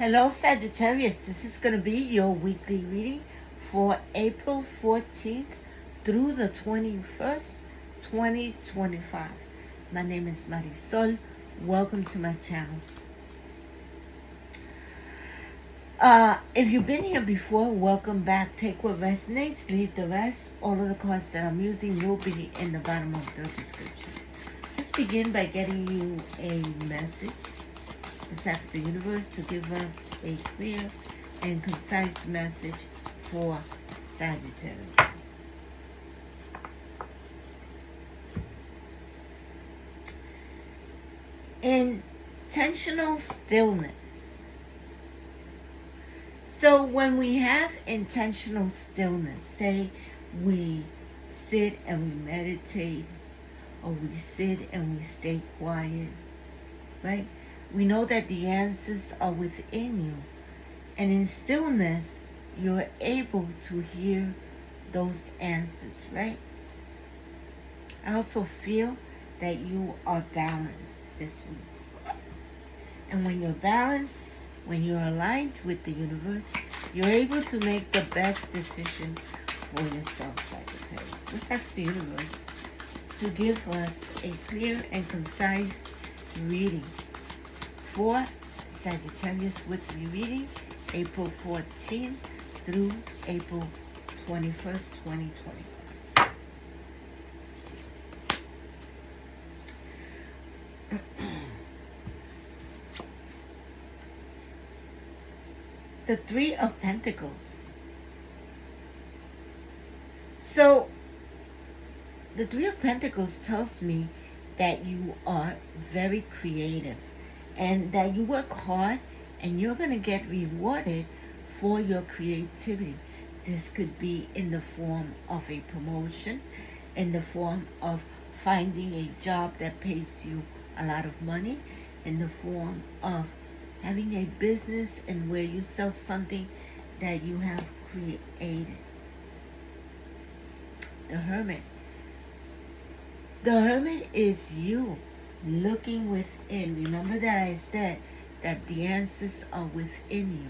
Hello, Sagittarius. This is going to be your weekly reading for April 14th through the 21st, 2025. My name is Marisol. Welcome to my channel. If you've been here before, welcome back. Take what resonates, leave the rest. All of the cards that I'm using will be in the bottom of the description. Let's begin by getting you a message. Let's ask the universe to give us a clear and concise message for Sagittarius. Intentional stillness. So when we have intentional stillness, say we sit and we meditate, or we sit and we stay quiet, right? We know that the answers are within you. And in stillness, you're able to hear those answers, right? I also feel that you are balanced this week. And when you're balanced, when you're aligned with the universe, you're able to make the best decision for yourself, Sagittarius. Let's ask the universe to give us a clear and concise reading for Sagittarius weekly reading, April 14th through April 21st, 2025. The Three of Pentacles. So, the Three of Pentacles tells me that you are very creative and that you work hard and you're going to get rewarded for your creativity. This could be in the form of a promotion, in the form of finding a job that pays you a lot of money, in the form of having a business and where you sell something that you have created. The Hermit. The Hermit is you looking within. Remember that I said that the answers are within you.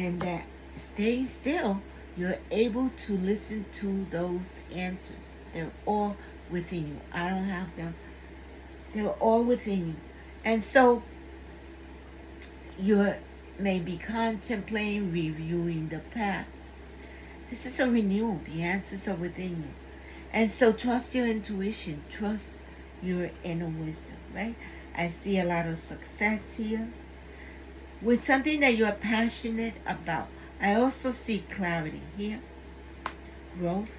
And that staying still, you're able to listen to those answers. They're all within you. I don't have them. They're all within you. And so, you may be contemplating, reviewing the past. This is a renewal. The answers are within you. And so trust your intuition. Trust your inner wisdom, right? I see a lot of success here with something that you're passionate about. I also see clarity here. Growth.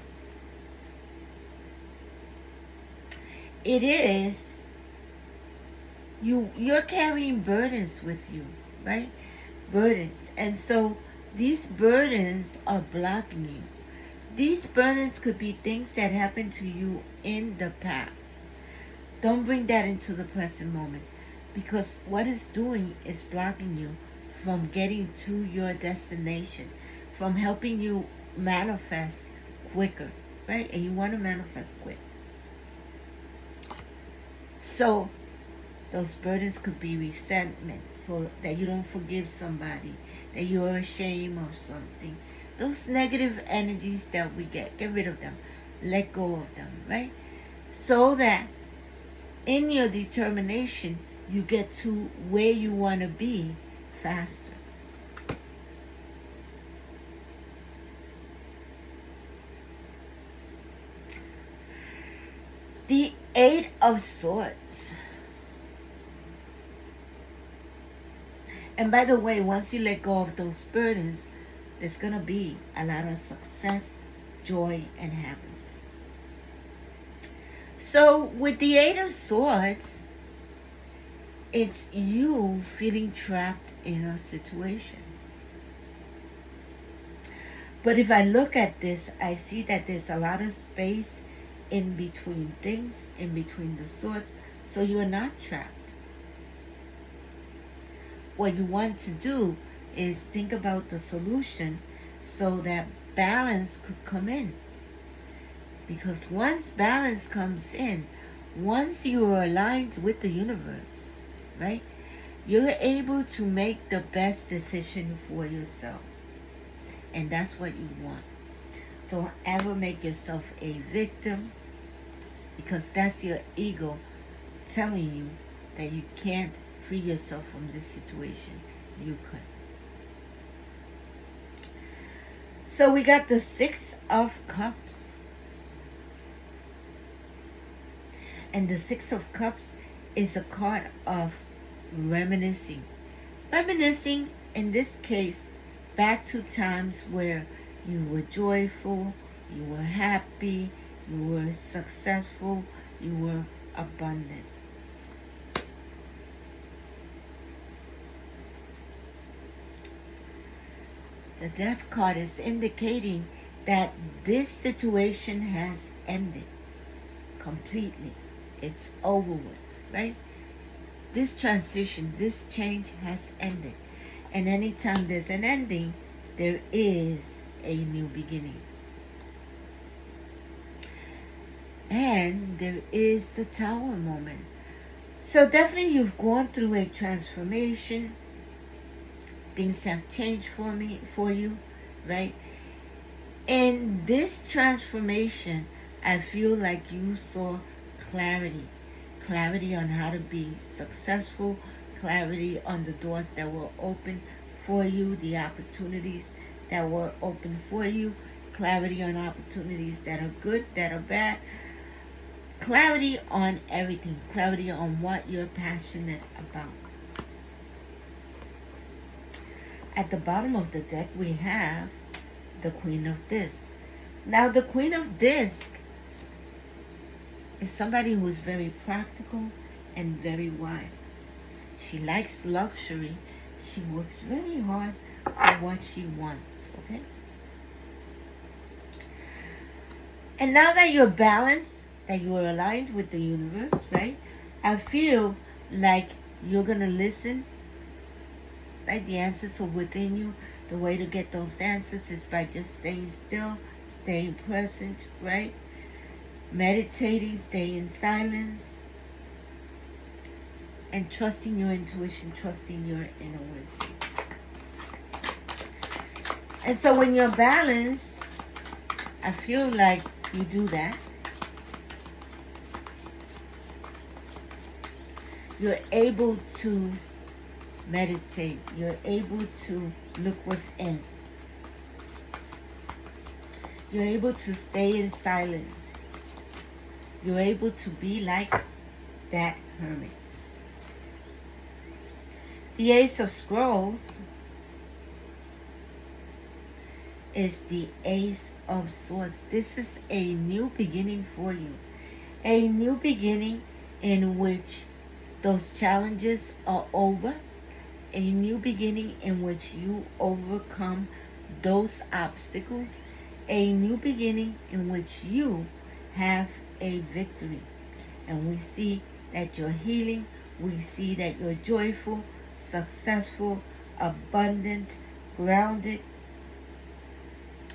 It is you're carrying burdens with you, right? Burdens. And so these burdens are blocking you. These burdens could be things that happened to you in the past. Don't bring that into the present moment, because what it's doing is blocking you from getting to your destination, from helping you manifest quicker, right? And you want to manifest quick. So those burdens could be resentment, for that you don't forgive somebody, that you're ashamed of something. Those negative energies that we get rid of them. Let go of them, right? So that in your determination, you get to where you want to be faster. The Eight of Swords. And by the way, once you let go of those burdens, there's going to be a lot of success, joy, and happiness. So with the Eight of Swords, it's you feeling trapped in a situation. But if I look at this, I see that there's a lot of space in between things, in between the swords, so you are not trapped. What you want to do is think about the solution so that balance could come in. Because once balance comes in, once you are aligned with the universe, right? You're able to make the best decision for yourself. And that's what you want. Don't ever make yourself a victim, because that's your ego telling you that you can't free yourself from this situation. You could. So we got the Six of Cups. And the Six of Cups is a card of reminiscing. Reminiscing, in this case, back to times where you were joyful, you were happy, you were successful, you were abundant. The Death card is indicating that this situation has ended completely. It's over with, right? This transition, this change has ended. And anytime there's an ending, there is a new beginning. And there is the Tower moment. So definitely you've gone through a transformation. Things have changed for you, right? In this transformation, I feel like you saw clarity. Clarity on how to be successful. Clarity on the doors that were open for you. The opportunities that were open for you. Clarity on opportunities that are good, that are bad. Clarity on everything. Clarity on what you're passionate about. At the bottom of the deck, we have the Queen of Discs. Now, the Queen of Discs is somebody who's very practical and very wise. She likes luxury. She works very hard for what she wants, okay? And now that you're balanced, that you are aligned with the universe, right? I feel like you're going to listen. Right? The answers are within you. The way to get those answers is by just staying still, staying present, right? Meditating, staying in silence, and trusting your intuition, trusting your inner wisdom. And so when you're balanced, I feel like you do that. You're able to meditate. You're able to look within. You're able to stay in silence. You're able to be like that hermit. The Ace of Scrolls is the Ace of Swords. This is a new beginning for you. A new beginning in which those challenges are over. A new beginning in which you overcome those obstacles. A new beginning in which you have a victory. And we see that you're healing. We see that you're joyful, successful, abundant, grounded.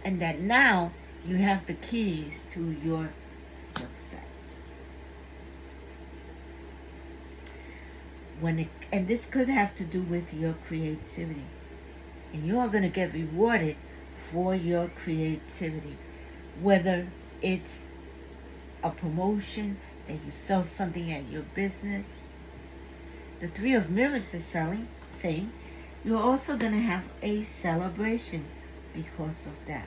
And that now you have the keys to your success. And this could have to do with your creativity. And you are going to get rewarded for your creativity. Whether it's a promotion, that you sell something at your business. The Three of Mirrors is saying you're also going to have a celebration because of that.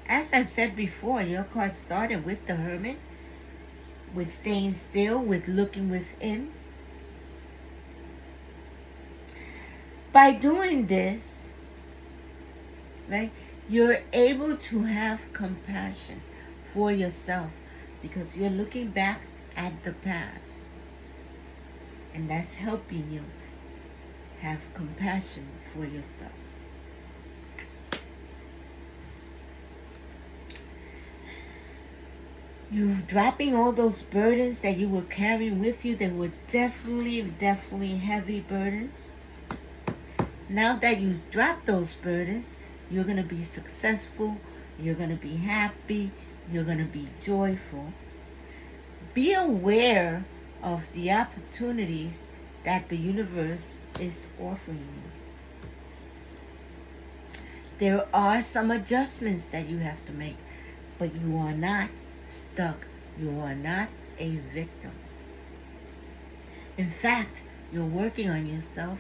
As I said before, your card started with the Hermit, with staying still, with looking within. By doing this, right, you're able to have compassion for yourself because you're looking back at the past. And that's helping you have compassion for yourself. You're dropping all those burdens that you were carrying with you. They were definitely heavy burdens. Now that you've dropped those burdens, you're going to be successful. You're going to be happy. You're going to be joyful. Be aware of the opportunities that the universe is offering you. There are some adjustments that you have to make, but you are not stuck. You are not a victim. In fact, you're working on yourself.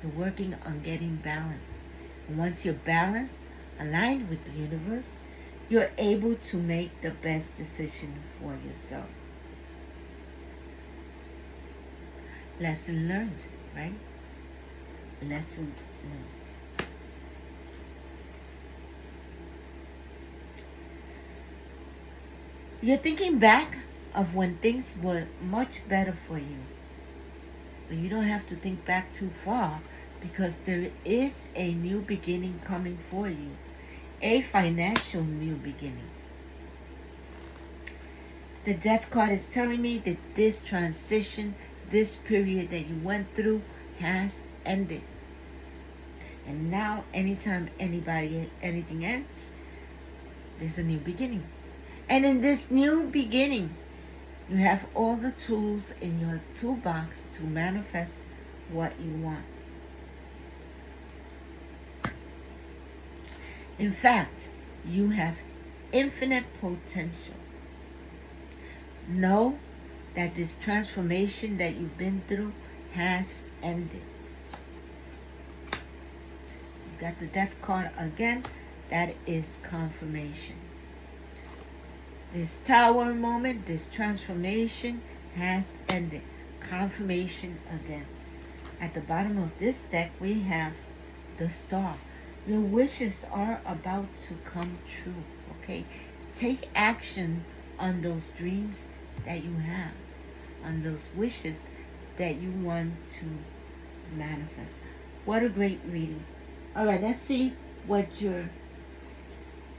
You're working on getting balanced. And once you're balanced, aligned with the universe, you're able to make the best decision for yourself. Lesson learned, right? Lesson learned. You're thinking back of when things were much better for you. But you don't have to think back too far, because there is a new beginning coming for you. A financial new beginning. The Death card is telling me that this transition, this period that you went through has ended. And now, anytime anything ends, there's a new beginning. And in this new beginning, you have all the tools in your toolbox to manifest what you want. In fact, you have infinite potential. Know that this transformation that you've been through has ended. You got the Death card again. That is confirmation. This Tower moment, this transformation has ended. Confirmation again. At the bottom of this deck, we have the Star. Your wishes are about to come true, okay? Take action on those dreams that you have, on those wishes that you want to manifest. What a great reading. All right, let's see what your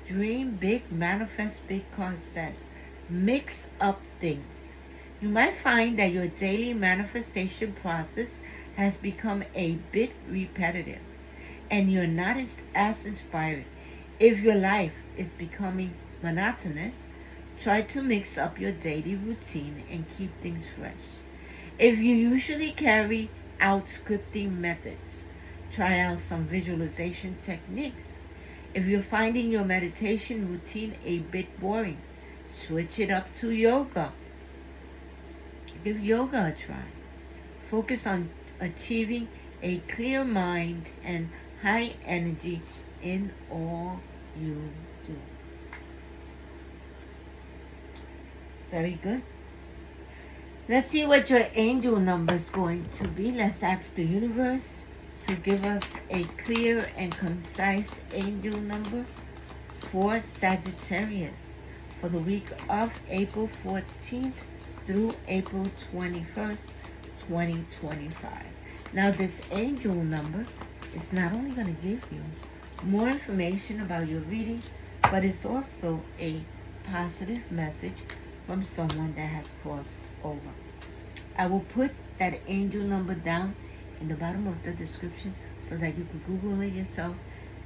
Dream Big, Manifest Big card says. Mix up things. You might find that your daily manifestation process has become a bit repetitive, and you're not as inspired. If your life is becoming monotonous, try to mix up your daily routine and keep things fresh. If you usually carry out scripting methods, try out some visualization techniques. If you're finding your meditation routine a bit boring, switch it up to yoga. Give yoga a try. Focus on achieving a clear mind and high energy in all you do. Very good. Let's see what your angel number is going to be. Let's ask the universe to give us a clear and concise angel number for Sagittarius for the week of April 14th through April 21st, 2025. Now, this angel number is not only going to give you more information about your reading, but it's also a positive message from someone that has crossed over. I will put that angel number down in the bottom of the description so that you can Google it yourself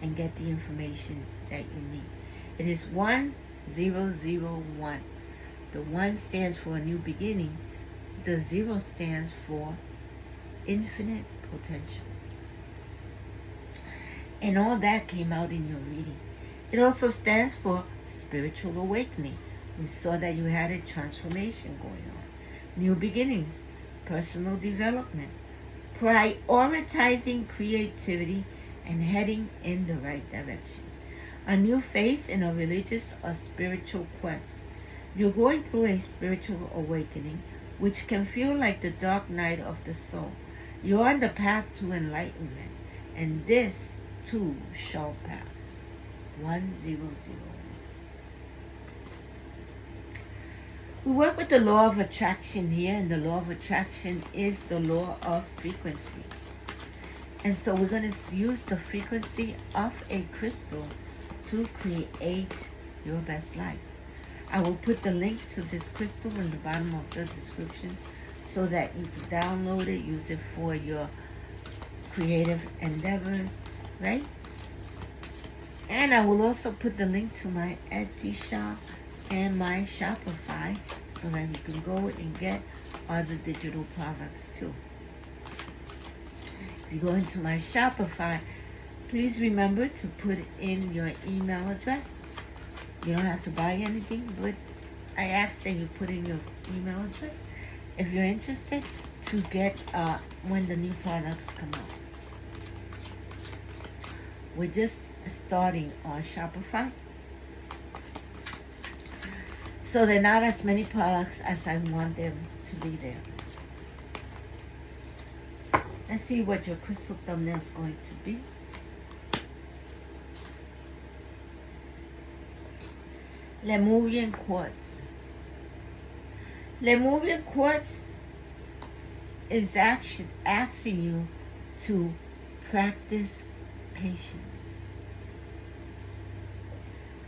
and get the information that you need. It is 1001. The 1 stands for a new beginning. The 0 stands for infinite potential. And all that came out in your reading. It also stands for spiritual awakening. We saw that you had a transformation going on. New beginnings, personal development, prioritizing creativity, and heading in the right direction. A new phase in a religious or spiritual quest. You're going through a spiritual awakening, which can feel like the dark night of the soul. You're on the path to enlightenment, and this too shall pass. 1001. We work with the law of attraction here, and the law of attraction is the law of frequency. And so we're going to use the frequency of a crystal to create your best life. I will put the link to this crystal in the bottom of the description so that you can download it, use it for your creative endeavors, right? And I will also put the link to my Etsy shop and my Shopify so that you can go and get other digital products too. If you go into my Shopify, please remember to put in your email address. You don't have to buy anything, but I ask that you put in your email address if you're interested to get when the new products come out. We're just starting on Shopify, so there are not as many products as I want them to be there. Let's see what your crystal thumbnail is going to be. Lemurian Quartz. Lemurian Quartz is actually asking you to practice patience.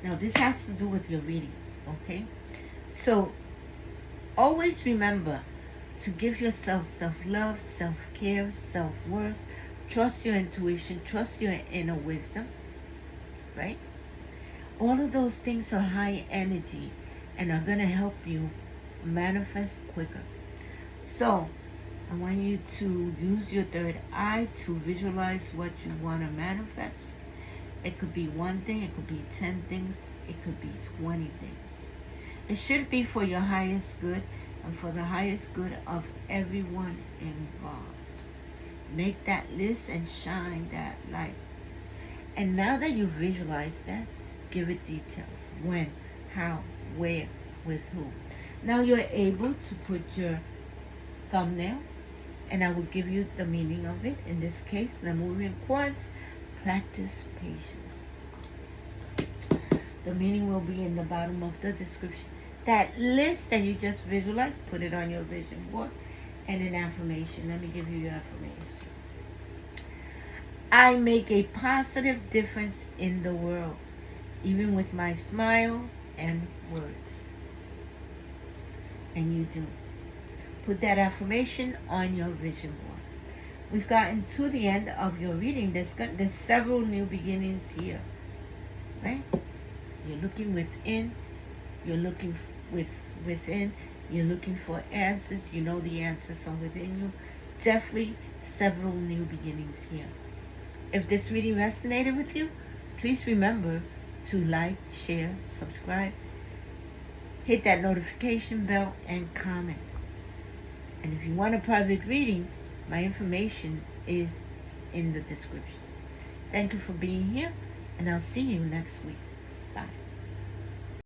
Now, this has to do with your reading, okay? So, always remember to give yourself self-love, self-care, self-worth. Trust your intuition, trust your inner wisdom, right? All of those things are high energy and are going to help you manifest quicker. So, I want you to use your third eye to visualize what you want to manifest. It could be one thing, it could be 10 things, it could be 20 things. It should be for your highest good and for the highest good of everyone involved. Make that list and shine that light. And now that you visualize that, give it details. When, how, where, with who. Now you're able to put your thumbnail, and I will give you the meaning of it. In this case, Lemurian Quartz, practice patience. The meaning will be in the bottom of the description. That list that you just visualized, put it on your vision board. And an affirmation. Let me give you your affirmation. I make a positive difference in the world, even with my smile and words. And you do. Put that affirmation on your vision board. We've gotten to the end of your reading. There's several new beginnings here, right? You're looking within. You're looking within. You're looking for answers. You know the answers are within you. Definitely several new beginnings here. If this reading resonated with you, please remember to like, share, subscribe, hit that notification bell, and comment. And if you want a private reading, my information is in the description. Thank you for being here, and I'll see you next week. Bye.